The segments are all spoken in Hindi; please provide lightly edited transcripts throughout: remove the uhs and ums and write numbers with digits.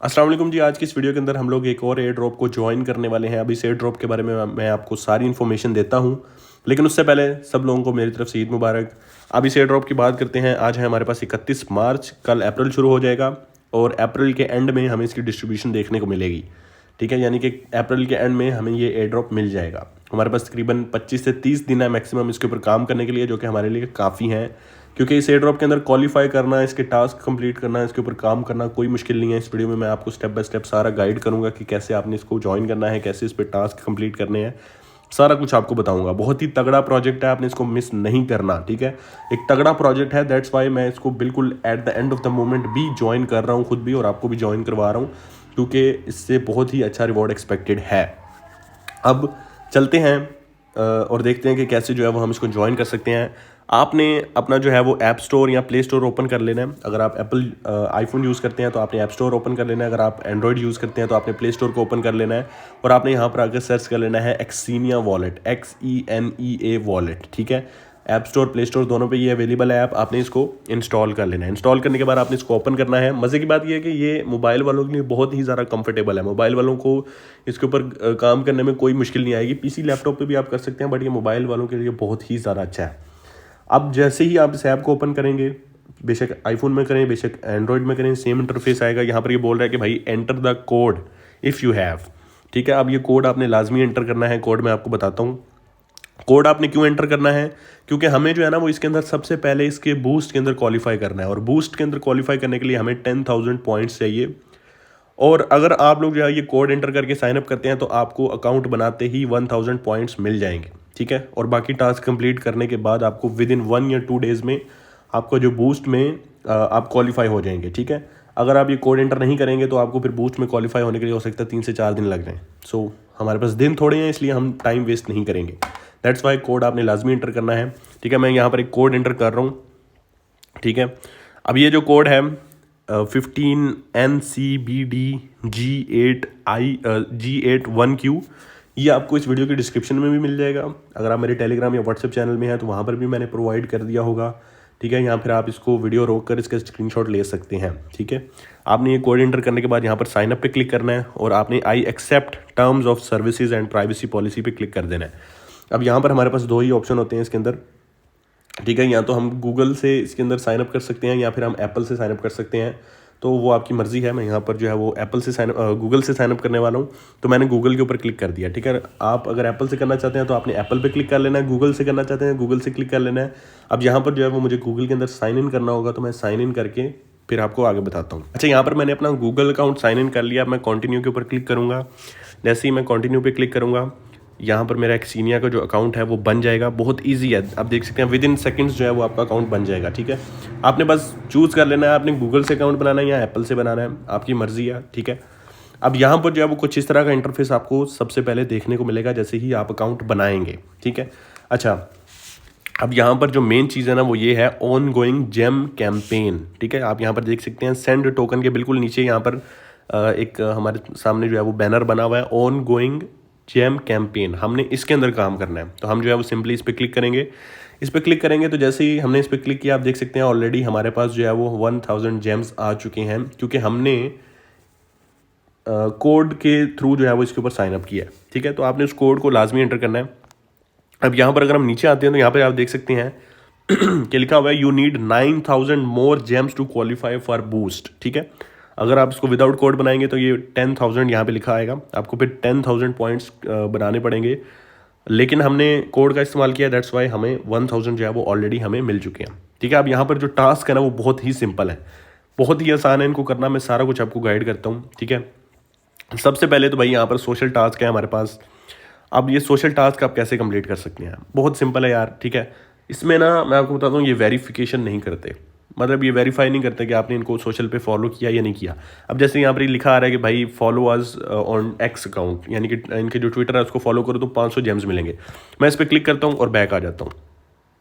अस्सलाम वालेकुम जी। आज की इस वीडियो के अंदर हम लोग एक और एयर ड्रॉप को ज्वाइन करने वाले हैं। अभी इस एयर ड्रॉप के बारे में मैं आपको सारी इन्फॉर्मेशन देता हूं, लेकिन उससे पहले सब लोगों को मेरी तरफ से ईद मुबारक। अब इस एयर ड्रॉप की बात करते हैं। आज है हमारे पास 31 मार्च, कल अप्रैल शुरू हो जाएगा और अप्रैल के एंड में हमें इसकी डिस्ट्रीब्यूशन देखने को मिलेगी। ठीक है, यानी कि अप्रैल के एंड में हमें ये एयर ड्रॉप मिल जाएगा। हमारे पास तकरीबन 25 से 30 दिन है मैक्सिमम इसके ऊपर काम करने के लिए, जो कि हमारे लिए काफ़ी हैं, क्योंकि इस एयर ड्रॉप के अंदर क्वालिफाई करना, इसके टास्क कंप्लीट करना, इसके ऊपर काम करना कोई मुश्किल नहीं है। इस वीडियो में मैं आपको स्टेप बाय स्टेप सारा गाइड करूंगा कि कैसे आपने इसको ज्वाइन करना है, कैसे इस पर टास्क कंप्लीट करने हैं, सारा कुछ आपको बताऊंगा। बहुत ही तगड़ा प्रोजेक्ट है, आपने इसको मिस नहीं करना। ठीक है, एक तगड़ा प्रोजेक्ट है, दैट्स वाई मैं इसको बिल्कुल at the end of the moment भी ज्वाइन कर रहा हूँ खुद भी, और आपको भी ज्वाइन करवा रहा हूँ, क्योंकि इससे बहुत ही अच्छा रिवॉर्ड एक्सपेक्टेड है। अब चलते हैं और देखते हैं कि कैसे जो है वो हम इसको ज्वाइन कर सकते हैं। आपने अपना जो है वो ऐप स्टोर या प्ले स्टोर ओपन कर लेना है। अगर आप एप्पल आईफोन यूज़ करते हैं तो आपने ऐप स्टोर ओपन कर लेना है। अगर आप एंड्रॉयड यूज़ करते हैं तो आपने प्ले स्टोर को ओपन कर लेना है और आपने यहाँ पर आकर सर्च कर लेना है एक्सीनिया वॉलेट, XENEA वॉलेट। ठीक है, ऐप स्टोर प्ले स्टोर दोनों पे ये अवेलेबल है ऐप। आपने इसको इंस्टॉल कर लेना है। इंस्टॉल करने के बाद आपने इसको ओपन करना है। मज़े की बात ये है कि ये मोबाइल वालों के लिए बहुत ही ज़्यादा कंफर्टेबल है। मोबाइल वालों को इसके ऊपर काम करने में कोई मुश्किल नहीं आएगी। पीसी लैपटॉप पे भी आप कर सकते हैं, बट ये मोबाइल वालों के लिए बहुत ही ज़्यादा अच्छा है। अब जैसे ही आप इस ऐप को ओपन करेंगे, बेशक आईफोन में करें बेशक एंड्रॉयड में करें, सेम इंटरफेस आएगा। यहाँ पर ये बोल रहा है कि भाई enter the code if you have. ठीक है, अब ये कोड आपने लाजमी एंटर करना है। कोड मैं आपको बताता हूँ। कोड आपने क्यों एंटर करना है, क्योंकि हमें जो है ना वो इसके अंदर सबसे पहले इसके बूस्ट के अंदर क्वालिफाई करना है, और बूस्ट के अंदर क्वालिफाई करने के लिए हमें 10,000 पॉइंट्स चाहिए। और अगर आप लोग जो है ये कोड एंटर करके साइन अप करते हैं तो आपको अकाउंट बनाते ही 1000 पॉइंट्स मिल जाएंगे। ठीक है, और बाकी टास्क कंप्लीट करने के बाद आपको विद इन 1 या 2 डेज़ में आपको जो बूस्ट में आप क्वालिफाई हो जाएंगे। ठीक है, अगर आप ये कोड एंटर नहीं करेंगे तो आपको फिर बूस्ट में क्वालिफाई होने के लिए हो सकता है 3 से 4 दिन लग जाएं। सो हमारे पास दिन थोड़े हैं, इसलिए हम टाइम वेस्ट नहीं करेंगे। दैट्स वाई कोड आपने लाजमी एंटर करना है। ठीक है, मैं यहाँ पर एक कोड एंटर कर रहा हूँ। ठीक है, अब ये जो कोड है 15NCBDG81Q, ये आपको इस वीडियो के डिस्क्रिप्शन में भी मिल जाएगा। अगर आप मेरे टेलीग्राम या व्हाट्सएप चैनल में हैं तो वहाँ पर भी मैंने प्रोवाइड कर दिया होगा। ठीक है, यहाँ फिर आप इसको वीडियो रोक कर इसका स्क्रीनशॉट ले सकते हैं। ठीक है, आपने ये कोड एंटर करने के बाद यहाँ पर साइन अप पे क्लिक करना है और आपने I accept terms of services and privacy policy पे क्लिक कर देना है। अब यहाँ पर हमारे पास 2 ही ऑप्शन होते हैं इसके अंदर। ठीक है, या तो हम गूगल से इसके अंदर साइन अप कर सकते हैं या फिर हम एप्पल से साइन अप कर सकते हैं, तो वो आपकी मर्ज़ी है। मैं यहाँ पर जो है वो गूगल से साइन अप करने वाला हूँ, तो मैंने गूगल के ऊपर क्लिक कर दिया। ठीक है, आप अगर एप्पल से करना चाहते हैं तो आपने एप्पल पे क्लिक कर लेना है, गूगल से करना चाहते हैं गूगल से क्लिक कर लेना है। अब यहाँ पर जो है वो मुझे गूगल के अंदर साइन इन करना होगा, तो मैं साइन इन करके फिर आपको आगे बताता हूँ। अच्छा, यहाँ पर मैंने अपना गूगल अकाउंट साइन इन कर लिया। मैं कंटिन्यू के ऊपर क्लिक करूँगा। जैसे ही मैं कंटिन्यू पे क्लिक करूँगा, यहाँ पर मेरा एक्सीनिया का जो अकाउंट है वो बन जाएगा। बहुत इजी है, आप देख सकते हैं विद इन सेकेंड्स जो है वो आपका अकाउंट बन जाएगा। ठीक है, आपने बस चूज़ कर लेना है आपने गूगल से अकाउंट बनाना है या एप्पल से बनाना है, आपकी मर्जी है। ठीक है, अब यहाँ पर जो है वो कुछ इस तरह का इंटरफेस आपको सबसे पहले देखने को मिलेगा जैसे ही आप अकाउंट बनाएंगे। ठीक है, अच्छा, अब यहाँ पर जो मेन चीज़ है ना वो ये है ऑन गोइंग जेम कैंपेन। ठीक है, आप यहाँ पर देख सकते हैं सेंड टोकन के बिल्कुल नीचे यहाँ पर एक हमारे सामने जो है वो बैनर बना हुआ है ऑन गोइंग जेम कैंपेन। हमने इसके अंदर काम करना है, तो हम जो है वो सिंपली इस पर क्लिक करेंगे। इस पर क्लिक करेंगे तो जैसे ही हमने इस पर क्लिक किया, आप देख सकते हैं ऑलरेडी हमारे पास जो है वो 1000 जेम्स आ चुके हैं, क्योंकि हमने कोड के थ्रू जो है वो इसके ऊपर साइन अप किया है। ठीक है, तो आपने उस कोड को लाजमी एंटर करना है। अब यहाँ पर अगर हम नीचे आते हैं तो यहाँ पर आप देख सकते हैं कि लिखा हुआ है you need 9000 more gems to qualify for boost. ठीक है, अगर आप इसको विदाउट कोड बनाएंगे तो ये 10,000 यहाँ पे लिखा आएगा, आपको फिर 10,000 पॉइंट्स बनाने पड़ेंगे, लेकिन हमने कोड का इस्तेमाल किया, दैट्स वाई हमें 1000 जो है वो ऑलरेडी हमें मिल चुके हैं। ठीक है, अब यहाँ पर जो टास्क है ना वो बहुत ही सिंपल है, बहुत ही आसान है इनको करना। मैं सारा कुछ आपको गाइड करता हूँ। ठीक है, सबसे पहले तो भाई यहाँ पर सोशल टास्क है हमारे पास। अब ये सोशल टास्क आप कैसे कंप्लीट कर सकते हैं, बहुत सिंपल है यार। ठीक है, इसमें ना मैं आपको बताता हूँ ये वेरिफिकेशन नहीं करते, मतलब ये वेरीफाई नहीं करते कि आपने इनको सोशल पे फॉलो किया या नहीं किया। अब जैसे यहाँ पर लिखा आ रहा है कि भाई follow us on x account, यानी कि इनके जो ट्विटर है उसको फॉलो करो तो 500 जेम्स मिलेंगे। मैं इस पर क्लिक करता हूँ और बैक आ जाता हूँ।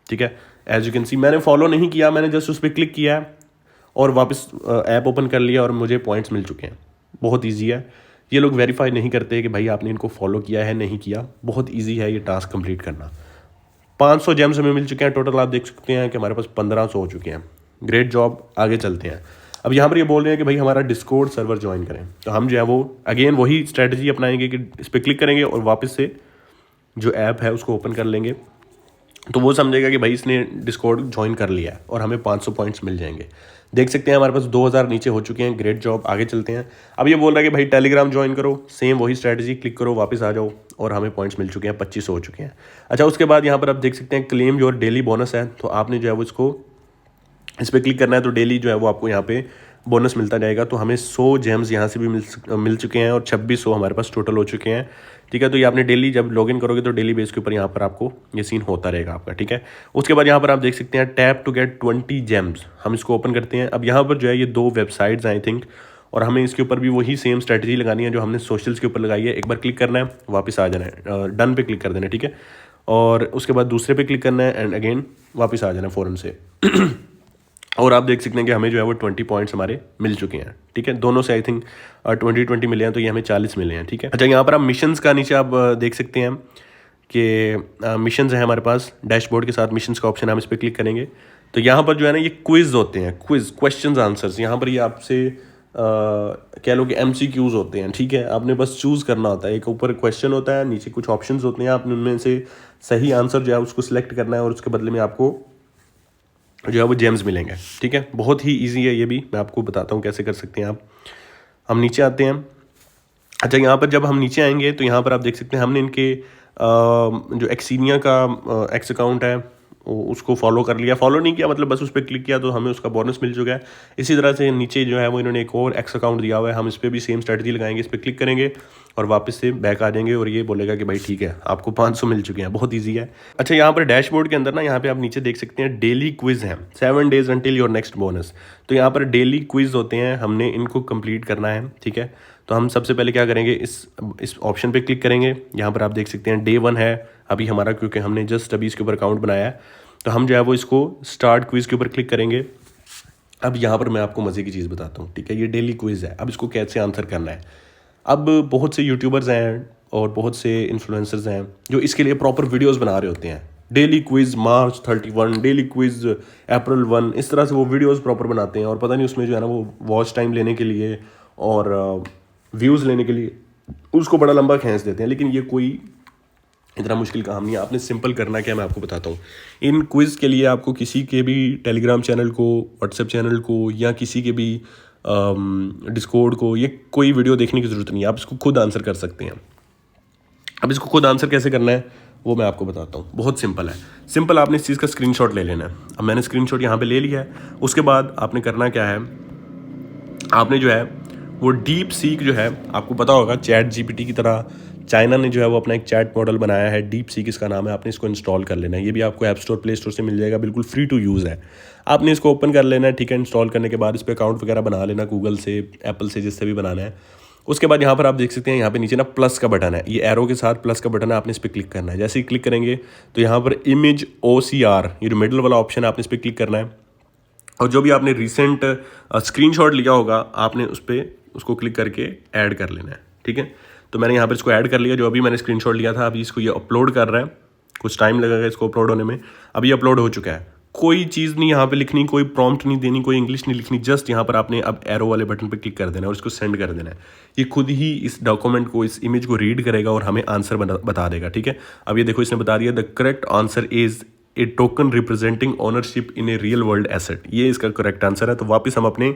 ठीक है, एज यू कैन सी मैंने फॉलो नहीं किया, मैंने जस्ट उस पर क्लिक किया और वापस ऐप ओपन कर लिया और मुझे पॉइंट्स मिल चुके हैं। बहुत ईजी है, ये लोग वेरीफाई नहीं करते कि भाई आपने इनको फॉलो किया है नहीं किया। बहुत ईजी है ये टास्क कंप्लीट करना। 500 जेम्स हमें मिल चुके हैं टोटल, आप देख सकते हैं कि हमारे पास 1500 हो चुके हैं। ग्रेट जॉब, आगे चलते हैं। अब यहाँ पर ये बोल रहे हैं कि भाई हमारा डिस्कॉर्ड सर्वर ज्वाइन करें, तो हम जो है वो अगेन वही स्ट्रेटजी अपनाएंगे कि इस पर क्लिक करेंगे और वापस से जो ऐप है उसको ओपन कर लेंगे, तो वो समझेगा कि भाई इसने डिस्कॉर्ड ज्वाइन कर लिया है और हमें 500 पॉइंट्स मिल जाएंगे। देख सकते हैं हमारे पास 2000 नीचे हो चुके हैं। ग्रेट जॉब, आगे चलते हैं। अब ये बोल रहा है कि भाई टेलीग्राम ज्वाइन करो, सेम वही स्ट्रैटेजी, क्लिक करो, वापस आ जाओ और हमें पॉइंट्स मिल चुके हैं, 2500 हो चुके हैं। अच्छा, उसके बाद यहाँ पर आप देख सकते हैं क्लेम योर डेली बोनस है, तो आपने जो है वो इस पर क्लिक करना है, तो डेली जो है वो आपको यहाँ पे बोनस मिलता जाएगा। तो हमें 100 जेम्स यहाँ से भी मिल चुके हैं और 2600 हमारे पास टोटल हो चुके हैं। ठीक है, तो ये आपने डेली जब लॉगिन करोगे तो डेली बेस के ऊपर यहाँ पर आपको ये सीन होता रहेगा आपका। ठीक है, उसके बाद यहाँ पर आप देख सकते हैं टैप टू गेट 20 जेम्स, हम इसको ओपन करते हैं। अब यहाँ पर जो है ये 2 वेबसाइट्स आई थिंक, और हमें इसके ऊपर भी वही सेम स्ट्रेटजी लगानी है जो हमने सोशल्स के ऊपर लगाई है। एक बार क्लिक करना है, वापस आ जाना है, डन पे क्लिक कर देना है। ठीक है, और उसके बाद दूसरे पे क्लिक करना है एंड अगेन वापस आ जाना है फ़ौरन से। और आप देख सकते हैं कि हमें जो है वो 20 पॉइंट्स हमारे मिल चुके हैं। ठीक है, दोनों से आई थिंक 20 मिले हैं, तो ये हमें 40 मिले हैं। ठीक है, अच्छा, यहाँ पर आप मिशंस का नीचे आप देख सकते हैं कि मिशंस हैं हमारे पास, डैशबोर्ड के साथ मिशंस का ऑप्शन, हम इस पर क्लिक करेंगे तो यहाँ पर जो है ना ये क्विज होते हैं, क्विज क्वेश्चंस आंसर्स। यहाँ पर ये आपसे कह लो कि MCQs होते हैं। ठीक है, आपने बस चूज़ करना होता है, एक ऊपर क्वेश्चन होता है, नीचे कुछ ऑप्शंस होते हैं, आपने उनमें से सही आंसर जो है उसको सिलेक्ट करना है और उसके बदले में आपको जो है वो जेम्स मिलेंगे। ठीक है, बहुत ही इजी है ये भी, मैं आपको बताता हूँ कैसे कर सकते हैं आप। हम नीचे आते हैं। अच्छा, यहाँ पर जब हम नीचे आएंगे तो यहाँ पर आप देख सकते हैं हमने इनके जो एक्सीनिया का एक्स अकाउंट है उसको फॉलो कर लिया, फॉलो नहीं किया मतलब बस उस पर क्लिक किया तो हमें उसका बोनस मिल चुका है। इसी तरह से नीचे जो है वो इन्होंने एक और एक्स अकाउंट दिया हुआ है, हम इस पर भी सेम स्ट्रेटजी लगाएंगे, इस पर क्लिक करेंगे और वापस से बैक आ जाएंगे और ये बोलेगा कि भाई ठीक है आपको 500 मिल चुके हैं, बहुत ईजी है। अच्छा, यहाँ पर डैशबोर्ड के अंदर ना यहाँ पे आप नीचे देख सकते हैं डेली क्विज है, 7 days until your next bonus. तो यहाँ पर डेली क्विज होते हैं, हमने इनको कंप्लीट करना है। ठीक है, तो हम सबसे पहले क्या करेंगे, इस ऑप्शन पे क्लिक करेंगे। यहाँ पर आप देख सकते हैं डे 1 है अभी हमारा, क्योंकि हमने जस्ट अभी इसके ऊपर अकाउंट बनाया है, तो हम जो है वो इसको स्टार्ट क्विज के ऊपर क्लिक करेंगे। अब यहाँ पर मैं आपको मज़े की चीज़ बताता हूँ। ठीक है, ये डेली क्विज है, अब इसको कैसे आंसर करना है। अब बहुत से यूट्यूबर्स हैं और बहुत से इन्फ्लुएंसर्स हैं जो इसके लिए प्रॉपर वीडियोस बना रहे होते हैं, daily quiz March 31, daily quiz April 1, इस तरह से वो वीडियोस प्रॉपर बनाते हैं और पता नहीं उसमें जो है ना वो वॉच टाइम लेने के लिए और व्यूज़ लेने के लिए उसको बड़ा लंबा खींच देते हैं। लेकिन ये कोई इतना मुश्किल काम नहीं है, आपने सिंपल करना क्या मैं आपको बताता हूँ। इन क्विज़ के लिए आपको किसी के भी टेलीग्राम चैनल को, व्हाट्सएप चैनल को या किसी के भी डिस्कॉर्ड को ये कोई वीडियो देखने की ज़रूरत नहीं है, आप इसको खुद आंसर कर सकते हैं। अब इसको खुद आंसर कैसे करना है वो मैं आपको बताता हूँ, बहुत सिंपल है। सिंपल, आपने इस चीज़ का स्क्रीनशॉट ले लेना है। अब मैंने स्क्रीनशॉट यहाँ पे ले लिया है। उसके बाद आपने करना क्या है, आपने जो है वो डीप सीक जो है, आपको पता होगा चैट GPT की तरह चाइना ने जो है वो अपना एक चैट मॉडल बनाया है, डीप सीक इसका नाम है। आपने इसको इंस्टॉल कर लेना है, ये भी आपको ऐप स्टोर प्ले स्टोर से मिल जाएगा, बिल्कुल फ्री टू यूज़ है। आपने इसको ओपन कर लेना है। ठीक है, इंस्टॉल करने के बाद इस पर अकाउंट वगैरह बना लेना, गूगल से, एप्पल से, जिससे भी बनाना है। उसके बाद यहाँ पर आप देख सकते हैं यहाँ पे नीचे ना प्लस का बटन है, ये एरो के साथ प्लस का बटन है, आपने इस पर क्लिक करना है। जैसे ही क्लिक करेंगे तो यहाँ पर इमेज OCR, ये जो मिडल वाला ऑप्शन है, आपने इस पर क्लिक करना है और जो भी आपने रिसेंट स्क्रीनशॉट लिया होगा आपने उस पर उसको क्लिक करके ऐड कर लेना है। ठीक है, तो मैंने यहाँ पर इसको ऐड कर लिया, जो अभी मैंने स्क्रीनशॉट लिया था। अभी इसको ये अपलोड कर रहा है, कुछ टाइम लगेगा इसको अपलोड होने में। अभी अपलोड हो चुका है। कोई चीज़ नहीं यहाँ पे लिखनी, कोई प्रॉम्प्ट नहीं देनी, कोई इंग्लिश नहीं लिखनी, जस्ट यहाँ पर आपने अब एरो वाले बटन पे क्लिक कर देना है और इसको सेंड कर देना है। ये खुद ही इस डॉक्यूमेंट को, इस इमेज को रीड करेगा और हमें आंसर बता देगा। ठीक है, अब ये देखो इसने बता दिया the correct answer is A token representing ownership in a real world asset, ये इसका करेक्ट आंसर है। तो वापस हम अपने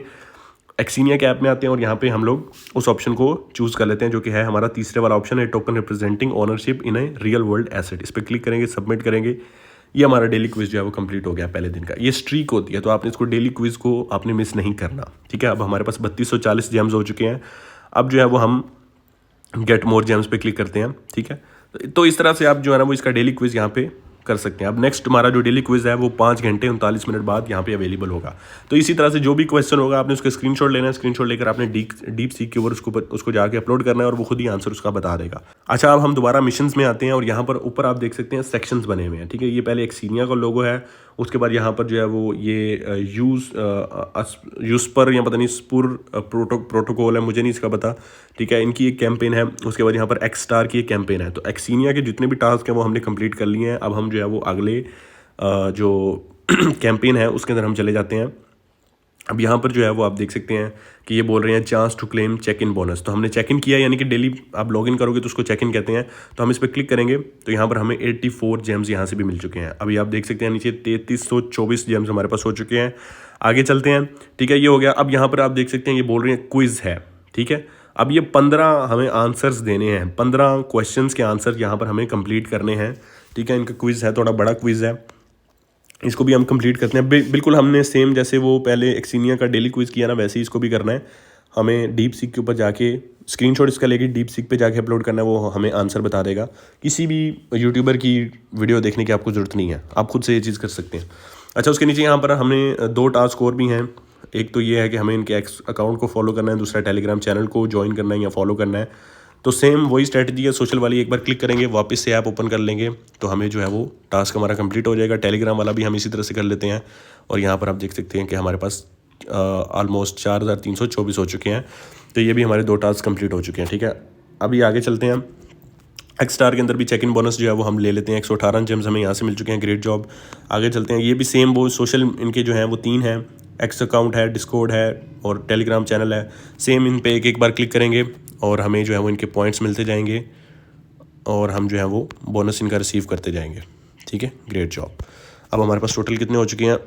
एक्सीनिया के ऐप में आते हैं और यहाँ पे हम लोग उस ऑप्शन को चूज़ कर लेते हैं जो कि है हमारा तीसरे वाला ऑप्शन है, token representing ownership in a real world asset. इस पर क्लिक करेंगे, सबमिट करेंगे, ये हमारा डेली क्विज जो है वो कंप्लीट हो गया पहले दिन का। ये स्ट्रीक होती है, तो आपने इसको डेली क्विज को आपने मिस नहीं करना। ठीक है, अब हमारे पास 3240 जेम्स हो चुके हैं। अब जो है वो हम गेट मोर जेम्स पे क्लिक करते हैं। ठीक है, तो इस तरह से आप जो है ना वो इसका डेली क्विज यहाँ पे कर सकते हैं। अब नेक्स्ट हमारा जो डेली क्विज है वो 5 घंटे 39 मिनट बाद यहाँ पे अवेलेबल होगा। तो इसी तरह से जो भी क्वेश्चन होगा आपने उसका स्क्रीनशॉट लेना है, स्क्रीनशॉट लेकर आपने डीप सीक के ऊपर उसको जाके अपलोड करना है और वो खुद ही आंसर उसका बता देगा। अच्छा, अब हम दोबारा मिशंस में आते हैं और यहाँ पर ऊपर आप देख सकते हैं सेक्शंस बने हुए हैं। ठीक है, ये पहले एक्सीनिया का लोगो है, उसके बाद यहाँ पर जो है वो ये यूस्पर या पता नहीं स्पुर प्रोटोकॉल है, मुझे नहीं इसका पता। ठीक है, इनकी एक कैंपेन है। उसके बाद यहाँ पर एक्स स्टार की एक कैंपेन है। तो एक्सीनिया के जितने भी टास्क हैं वो हमने कंप्लीट कर लिए हैं। अब हम जो है वो अगले जो कैंपेन है उसके अंदर हम चले जाते हैं। अब यहाँ पर जो है वो आप देख सकते हैं कि ये बोल रहे हैं chance to claim check in bonus. तो हमने चेक इन किया, यानी कि डेली आप लॉगिन करोगे तो उसको चेक इन कहते हैं। तो हम इस पर क्लिक करेंगे तो यहाँ पर हमें 84 जेम्स यहाँ से भी मिल चुके हैं। अभी आप देख सकते हैं नीचे 3324 जेम्स हमारे पास हो चुके हैं। आगे चलते हैं, ठीक है, ये हो गया। अब यहाँ पर आप देख सकते हैं ये बोल रहे हैं क्विज़ है, ठीक है। अब ये 15 हमें आंसर्स देने हैं, 15 क्वेश्चंस के आंसर यहाँ पर हमें कंप्लीट करने हैं, ठीक है। इनका क्विज़ है, थोड़ा बड़ा क्विज़ है, इसको भी हम कंप्लीट करते हैं। बिल्कुल हमने सेम जैसे वो पहले एक्सीनिया का डेली क्विज़ किया ना, वैसे ही इसको भी करना है। हमें डीप सीक के ऊपर जाके स्क्रीनशॉट इसका लेके डीप सीक पे जाके अपलोड करना है, वो हमें आंसर बता देगा। किसी भी यूट्यूबर की वीडियो देखने की आपको ज़रूरत नहीं है, आप खुद से ये चीज़ कर सकते हैं। अच्छा, उसके नीचे यहाँ पर हमें 2 टास्क और भी हैं। एक तो ये है कि हमें इनके अकाउंट को फॉलो करना है, दूसरा टेलीग्राम चैनल को ज्वाइन करना है या फॉलो करना है। तो सेम वही स्ट्रैटेजी है, सोशल वाली एक बार क्लिक करेंगे, वापस से ऐप ओपन कर लेंगे तो हमें जो है वो टास्क हमारा कंप्लीट हो जाएगा। टेलीग्राम वाला भी हम इसी तरह से कर लेते हैं। और यहाँ पर आप देख सकते हैं कि हमारे पास ऑलमोस्ट 4324 हो चुके हैं। तो ये भी हमारे 2 टास्क कंप्लीट हो चुके हैं, ठीक है। अभी आगे चलते हैं। एक्सस्टार के अंदर भी चेक इन बोनस जो है वो हम ले लेते हैं। 118 जेम्स हमें यहाँ से मिल चुके हैं, ग्रेट जॉब। आगे चलते हैं, ये भी सेम वो सोशल इनके जो हैं वो 3 हैं, एक्स अकाउंट है, डिस्कॉर्ड है और टेलीग्राम चैनल है। सेम इन पे एक बार क्लिक करेंगे और हमें जो है वो इनके पॉइंट्स मिलते जाएंगे और हम जो है वो बोनस इनका रिसीव करते जाएंगे, ठीक है। Great job. अब हमारे पास टोटल कितने हो चुके हैं?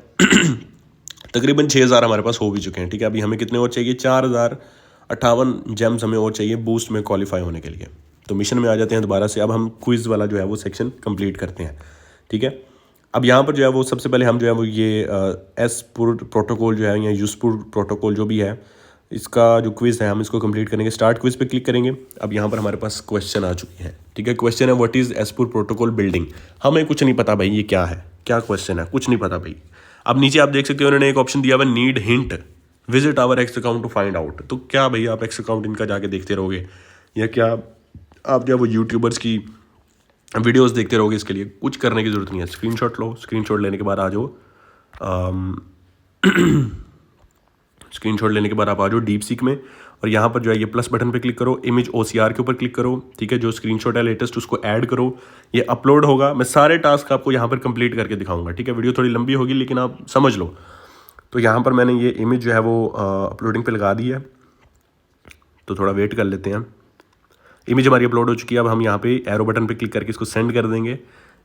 तकरीबन 6000 हमारे पास हो भी चुके हैं, ठीक है। अभी हमें कितने और चाहिए? 4058 जेम्स हमें और चाहिए बूस्ट में क्वालिफाई होने के लिए। तो मिशन में आ जाते हैं दोबारा से। अब हम क्विज़ वाला जो है वो सेक्शन कंप्लीट करते हैं, ठीक है। अब यहाँ पर जो है वो सबसे पहले हम जो है वो ये एसपुर प्रोटोकॉल जो है या यूसपुर प्रोटोकॉल जो भी है, इसका जो क्विज़ है हम इसको कंप्लीट करेंगे। स्टार्ट क्विज़ पे क्लिक करेंगे। अब यहाँ पर हमारे पास क्वेश्चन आ चुकी है, ठीक है। क्वेश्चन है व्हाट इज़ एसपुर प्रोटोकॉल बिल्डिंग। हमें कुछ नहीं पता भाई ये क्या है, क्या क्वेश्चन है, कुछ नहीं पता भाई। अब नीचे आप देख सकते हो उन्होंने एक ऑप्शन दिया हुआ need hint, visit our X account to find out. तो क्या भाई आप एक्स अकाउंट इनका जाके देखते रहोगे या क्या आप जो है वो यूट्यूबर्स की वीडियोस देखते रहोगे? इसके लिए कुछ करने की ज़रूरत नहीं है। स्क्रीनशॉट लो, स्क्रीनशॉट लेने के बाद आ जाओ स्क्रीनशॉट लेने के बाद आप आ जाओ डीप सीक में और यहाँ पर जो है ये प्लस बटन पे क्लिक करो, इमेज ओसीआर के ऊपर क्लिक करो, ठीक है। जो स्क्रीनशॉट है लेटेस्ट उसको ऐड करो, ये अपलोड होगा। मैं सारे टास्क आपको यहाँ पर कंप्लीट करके दिखाऊंगा, ठीक है। वीडियो थोड़ी लंबी होगी लेकिन आप समझ लो। तो यहाँ पर मैंने ये इमेज जो है वो अपलोडिंग पे लगा दी है, तो थोड़ा वेट कर लेते हैं। इमेज हमारी अपलोड हो चुकी है। अब हम यहाँ पे एरो बटन पे क्लिक करके इसको सेंड कर देंगे।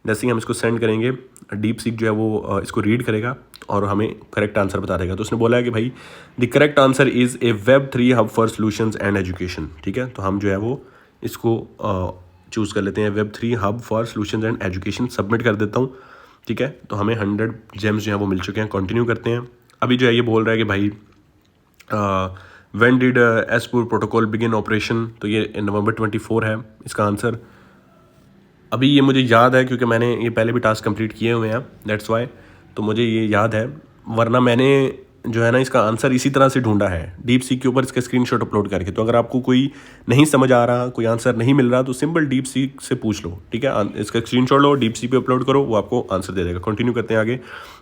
जैसे ही हम इसको सेंड करेंगे डीप सीक जो है वो इसको रीड करेगा और हमें करेक्ट आंसर बता देगा। तो उसने बोला है कि भाई the correct answer is a Web3 hub for solutions and education, ठीक है। तो हम जो है वो इसको चूज़ कर लेते हैं, Web3 hub for solutions and education. Submit कर देता हूँ, ठीक है। तो हमें 100 जेम्स जो है वो मिल चुके हैं। कंटिन्यू करते हैं। अभी जो है ये बोल रहा है कि भाई व्हेन डिड एसपुर प्रोटोकॉल बिगिन ऑपरेशन। तो ये November 24 है इसका आंसर। अभी ये मुझे याद है क्योंकि मैंने ये पहले भी टास्क कंप्लीट किए हुए हैं, दैट्स वाई। तो मुझे ये याद है, वरना मैंने जो है ना इसका आंसर इसी तरह से ढूंढा है डीप सीक के ऊपर इसका स्क्रीनशॉट अपलोड करके। तो अगर आपको कोई नहीं समझ आ रहा, कोई आंसर नहीं मिल रहा, तो सिंपल डीप सीक से पूछ लो, ठीक है। इसका स्क्रीनशॉट लो, डीप सीक पे अपलोड करो, वो आपको आंसर दे देगा। कंटिन्यू करते हैं आगे।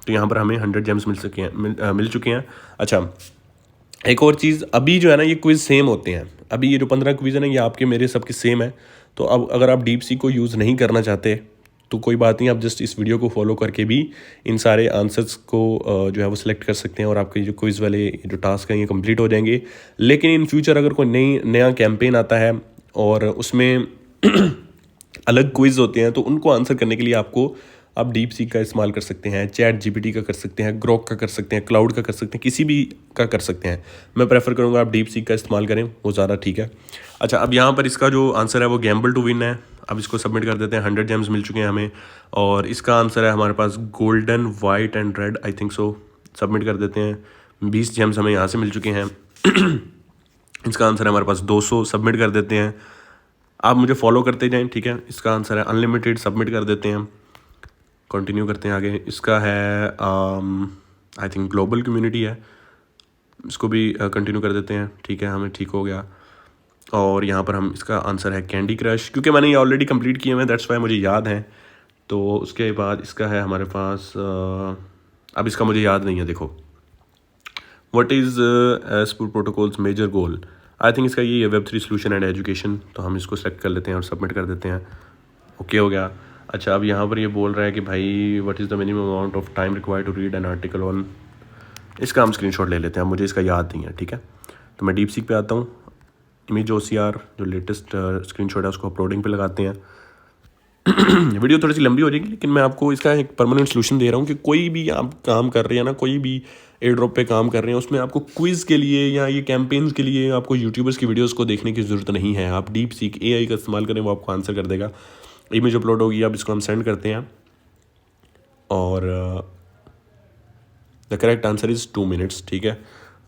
तो यहाँ पर हमें 100 जेम्स मिल चुके हैं। अच्छा, एक और चीज़, अभी जो है ना ये क्विज़ सेम होते हैं। अभी ये जो 15 क्विज़ है ना ये आपके मेरे सबके सेम है। तो अब अगर आप डीप सीक को यूज़ नहीं करना चाहते तो कोई बात नहीं, आप जस्ट इस वीडियो को फॉलो करके भी इन सारे आंसर्स को जो है वो सिलेक्ट कर सकते हैं और आपके जो क्विज़ वाले जो टास्क हैं ये कंप्लीट हो जाएंगे। लेकिन इन फ्यूचर अगर कोई नया कैंपेन आता है और उसमें अलग क्विज़ होते हैं तो उनको आंसर करने के लिए आप डीप सीक का इस्तेमाल कर सकते हैं, चैट जीपीटी का कर सकते हैं, ग्रोक का कर सकते हैं, क्लाउड का कर सकते हैं, किसी भी का कर सकते हैं। मैं प्रेफर करूँगा आप डीप सीक का इस्तेमाल करें, वो ज़्यादा ठीक है। अच्छा, अब यहाँ पर इसका जो आंसर है वो गैम्बल टू विन है। अब इसको सबमिट कर देते हैं। 100 जेम्स मिल चुके हैं हमें और इसका आंसर है हमारे पास golden white and red, I think so. Submit कर देते हैं। 20 जेम्स हमें यहाँ से मिल चुके हैं। इसका आंसर है हमारे पास 200। सबमिट कर देते हैं। आप मुझे फॉलो करते जाएँ, ठीक है। इसका आंसर है अनलिमिटेड। सबमिट कर देते हैं। कंटिन्यू करते हैं आगे। इसका है आई थिंक ग्लोबल कम्युनिटी है, इसको भी कंटिन्यू कर देते हैं, ठीक है। हमें ठीक हो गया। और यहाँ पर हम इसका आंसर है कैंडी क्रश, क्योंकि मैंने ये ऑलरेडी कंप्लीट किए हुए हैं, दैट्स वाई मुझे याद है। तो उसके बाद इसका है हमारे पास अब इसका मुझे याद नहीं है। देखो, व्हाट इज़ एसपुर protocols major goal, I think इसका ये है Web3 सोल्यूशन एंड एजुकेशन। तो हम इसको सेलेक्ट कर लेते हैं और सबमिट कर देते हैं। ओके हो गया। अच्छा, अब यहाँ पर ये बोल रहा है कि भाई what is the minimum amount of time required to read an article on इसका हम स्क्रीनशॉट ले लेते हैं, मुझे इसका याद नहीं है, ठीक है। तो मैं डीप सीक पे आता हूँ, इमेज OCR जो लेटेस्ट स्क्रीनशॉट है उसको अपलोडिंग पे लगाते हैं। वीडियो थोड़ी सी लंबी हो जाएगी, लेकिन मैं आपको इसका एक परमानेंट सोल्यूशन दे रहा हूँ कि कोई भी आप काम कर रहे हैं ना, कोई भी एयर ड्रॉप पे काम कर रहे हैं, उसमें आपको क्विज़ के लिए या ये कैंपेन्स के लिए आपको यूट्यूबर्स की वीडियोस को देखने की ज़रूरत नहीं है। आप डीप सीक AI का इस्तेमाल करें, वो आपको आंसर कर देगा। इमेज अपलोड होगी, अब इसको हम सेंड करते हैं और the correct answer is 2 minutes, ठीक है।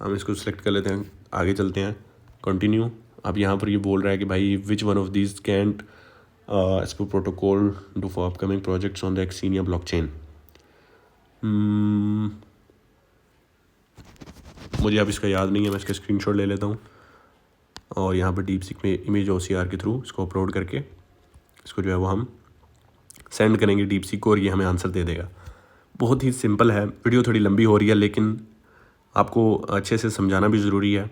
हम इसको सिलेक्ट कर लेते हैं, आगे चलते हैं, कंटिन्यू। अब यहाँ पर ये बोल रहा है कि भाई विच वन ऑफ दीज कैंट एज पर protocol do for upcoming projects on the एक्सिनिया ब्लॉकचेन। मुझे अब इसका याद नहीं है, मैं इसका स्क्रीनशॉट ले लेता हूँ और यहाँ पर डीप सीक में इमेज OCR के थ्रू इसको अपलोड करके इसको जो है वो हम सेंड करेंगे डीप सीक को और ये हमें आंसर दे देगा। बहुत ही सिंपल है। वीडियो थोड़ी लंबी हो रही है, लेकिन आपको अच्छे से समझाना भी ज़रूरी है,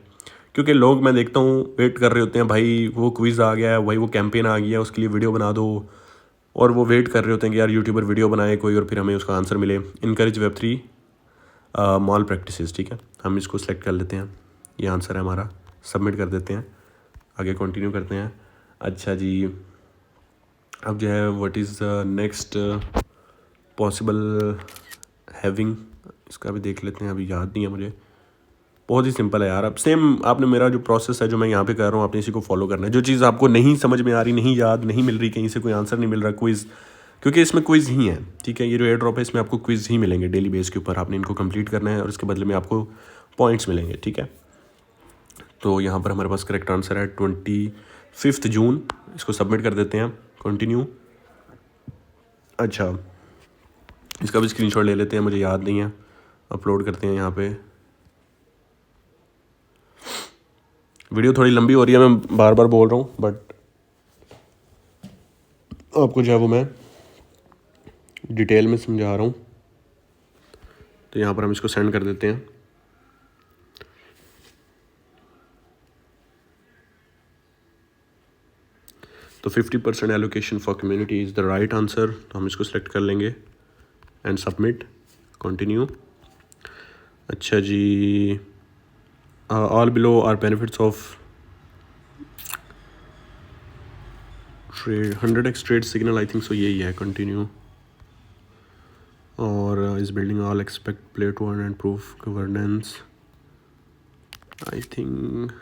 क्योंकि लोग मैं देखता हूँ वेट कर रहे होते हैं, भाई वो क्विज़ आ गया है, भाई वो कैंपेन आ गया है, उसके लिए वीडियो बना दो, और वो वेट कर रहे होते हैं कि यार यूट्यूबर वीडियो बनाए कोई और फिर हमें उसका आंसर मिले। इनकरेज Web3 मॉल प्रैक्टिसेस, ठीक है। हम इसको सेलेक्ट कर लेते हैं, ये आंसर है हमारा, सबमिट कर देते हैं, आगे कंटिन्यू करते हैं। अच्छा जी, अब जो है what is next possible having, इसका भी देख लेते हैं, अभी याद नहीं है मुझे। बहुत ही सिंपल है यार। अब सेम आपने मेरा जो प्रोसेस है जो मैं यहाँ पे कर रहा हूँ, आपने इसी को फॉलो करना है। जो चीज़ आपको नहीं समझ में आ रही, नहीं याद, नहीं मिल रही, कहीं से कोई आंसर नहीं मिल रहा, क्विज़, क्योंकि इसमें क्विज़ ही है, ठीक है। ये जो एयर ड्रॉप है इसमें आपको क्विज़ ही मिलेंगे डेली बेस के ऊपर, आपने इनको कंप्लीट करना है और इसके बदले में आपको पॉइंट्स मिलेंगे, ठीक है। तो यहाँ पर हमारे पास करेक्ट आंसर है 25 जून। इसको सबमिट कर देते हैं, कंटिन्यू। अच्छा, इसका भी स्क्रीनशॉट ले लेते हैं, मुझे याद नहीं है, अपलोड करते हैं यहाँ पे। वीडियो थोड़ी लंबी हो रही है, मैं बार बार बोल रहा हूँ, बट आपको जो है वो मैं डिटेल में समझा रहा हूँ। तो यहाँ पर हम इसको सेंड कर देते हैं। तो 50% allocation for community is the right answer, तो हम इसको सेलेक्ट कर लेंगे एंड सबमिट, कंटिन्यू। अच्छा जी, all below are benefits of 100x trade signal, I think so यही है, कंटिन्यू। और is building all expect play to earn and proof governance, I think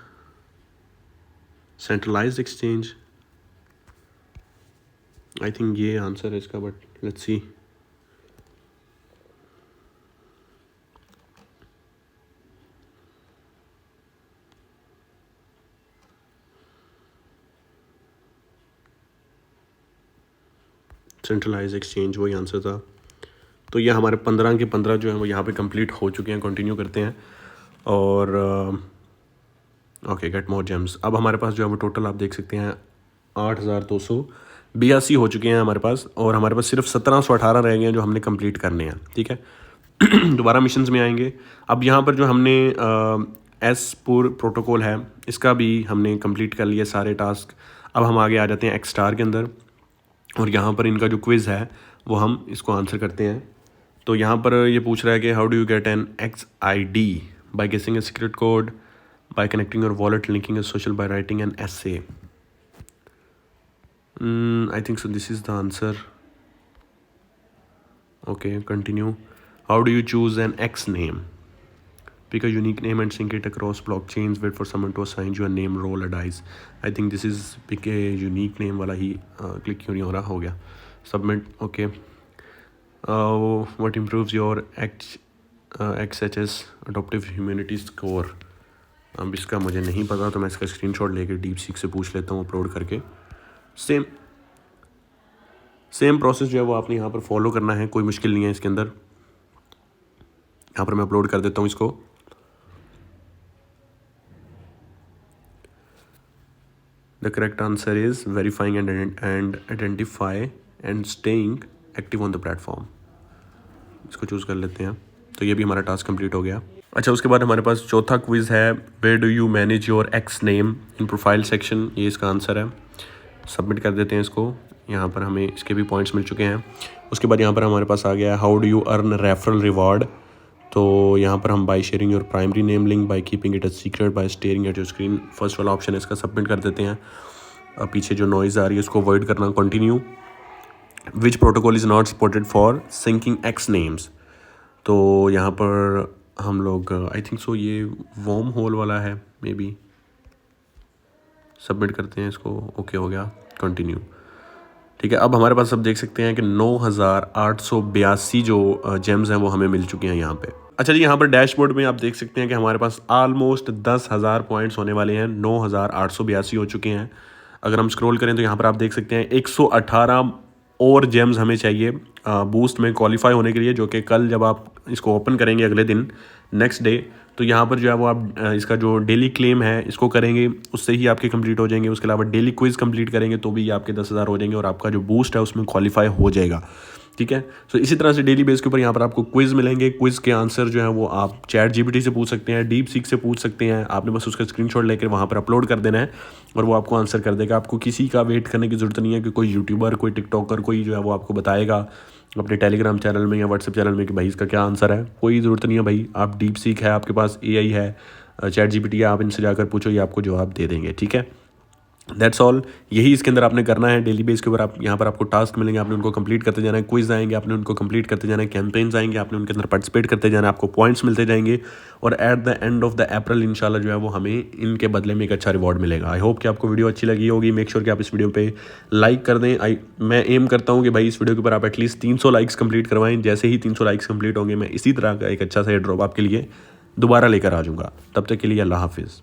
centralized exchange, I think ये आंसर है इसका, but let's see. Centralize exchange वही आंसर था। तो ये हमारे 15 के 15 जो है वो यहाँ पे कंप्लीट हो चुके हैं। कंटिन्यू करते हैं और ओके, गेट मोर जेम्स। अब हमारे पास जो है वो टोटल आप देख सकते हैं 8282 हो चुके हैं हमारे पास, और हमारे पास सिर्फ 1718 रह गए हैं जो हमने कंप्लीट करने हैं, ठीक है। दोबारा मिशंस में आएंगे। अब यहाँ पर जो हमने एस-पूर प्रोटोकॉल है इसका भी हमने कंप्लीट कर लिया सारे टास्क। अब हम आगे आ जाते हैं एक्सटार के अंदर, और यहाँ पर इनका जो क्विज़ है वो हम इसको आंसर करते हैं। तो यहाँ पर ये पूछ रहा है कि how do you get an XID by guessing a secret code, by connecting your wallet, linking a social, by writing an essay। I think so this is the answer. Okay, continue. How do you choose an X name, pick a unique name and sync it across blockchains, wait for someone to assign you a name, roll a dice। I think this is pick a unique name वाला ही क्लिक क्यों नहीं हो रहा, हो गया submit. Okay, what improves your XHS adaptive immunity score। अब इसका मुझे नहीं पता, तो मैं इसका स्क्रीनशॉट लेके डीप सीक से पूछ लेता हूँ अपलोड करके। सेम प्रोसेस जो है वो आपने यहाँ पर फॉलो करना है, कोई मुश्किल नहीं है इसके अंदर। यहाँ पर मैं अपलोड कर देता हूँ इसको। The correct answer is verifying and identify and staying active on the platform। इसको चूज़ कर लेते हैं। तो ये भी हमारा टास्क कंप्लीट हो गया। अच्छा, उसके बाद हमारे पास चौथा क्विज़ है, where do you manage your X name in profile section. ये इसका आंसर है, सबमिट कर देते हैं इसको। यहाँ पर हमें इसके भी पॉइंट्स मिल चुके हैं। उसके बाद यहाँ पर हमारे पास आ गया how do you earn referral reward. तो यहाँ पर हम by sharing your primary name link by keeping it a secret by staring at your screen, first वाला ऑप्शन है इसका सबमिट कर देते हैं। अब पीछे जो नॉइज़ आ रही है उसको अवॉइड करना, continue. Which protocol is not supported for syncing X names, तो यहाँ पर हम लोग आई थिंक सो ये वॉर्म होल वाला है मे बी, सबमिट करते हैं इसको, ओके हो गया, कंटिन्यू। ठीक है, अब हमारे पास अब देख सकते हैं कि 9882 जो जेम्स हैं वो हमें मिल चुके हैं यहाँ पे। अच्छा जी, यहाँ पर डैशबोर्ड में आप देख सकते हैं कि हमारे पास ऑलमोस्ट 10,000 पॉइंट्स होने वाले हैं, 9882 हो चुके हैं। अगर हम स्क्रॉल करें तो यहाँ पर आप देख सकते हैं 118 और जेम्स हमें चाहिए बूस्ट में क्वालिफाई होने के लिए, जो कि कल जब आप इसको ओपन करेंगे अगले दिन नेक्स्ट डे, तो यहाँ पर जो है वो आप इसका जो डेली क्लेम है इसको करेंगे, उससे ही आपके कंप्लीट हो जाएंगे। उसके अलावा डेली क्विज़ कंप्लीट करेंगे तो भी आपके 10,000 हो जाएंगे और आपका जो बूस्ट है उसमें क्वालिफाई हो जाएगा। ठीक है, सो इसी तरह से डेली बेस के ऊपर यहाँ पर आपको क्विज़ मिलेंगे। क्विज़ के आंसर जो है वो आप चैट जीपीटी से पूछ सकते हैं, डीप सीक से पूछ सकते हैं। आपने बस उसका स्क्रीनशॉट लेकर वहाँ पर अपलोड कर देना है और वो आपको आंसर कर देगा। आपको किसी का वेट करने की ज़रूरत नहीं है कि कोई यूट्यूबर, कोई टिकटॉकर, कोई जो है वो आपको बताएगा अपने टेलीग्राम चैनल में या व्हाट्सएप चैनल में कि भाई इसका क्या आंसर है। कोई ज़रूरत नहीं है भाई, आप डीप सीक है, आपके पास एआई है, चैट जीपीटी है, आप इनसे जाकर पूछो, ये आपको जवाब दे देंगे। ठीक है, दैट्स ऑल, यही इसके अंदर आपने करना है। डेली बेस के ऊपर आप यहाँ पर आपको टास्क मिलेंगे, आपने उनको कंप्लीट करते जाना है। क्विज आएंगे, आपने उनको कंप्लीट करते जाना है। कैंपेन्स आएंगे, आपने उनके अंदर पार्टिसिपेट करते जाना है, आपको पॉइंट्स मिलते जाएंगे और at the end of the April इंशाल्लाह जो है वो हमें इनके बदले में एक अच्छा रिवॉर्ड मिलेगा। आई होप कि आपको वीडियो अच्छी लगी होगी। मेक श्योर कि आप इस वीडियो पे लाइक कर दें। मैं एम करता हूँ कि भाई इस वीडियो के ऊपर आप एटलीस्ट 300 लाइक्स कंप्लीट करवाएं। जैसे ही 300 लाइक्स कंप्लीट होंगे मैं इसी तरह का एक अच्छा सा ड्रॉप आपके लिए दोबारा लेकर आ जाऊँगा। तब तक के लिए अल्लाह हाफिज़।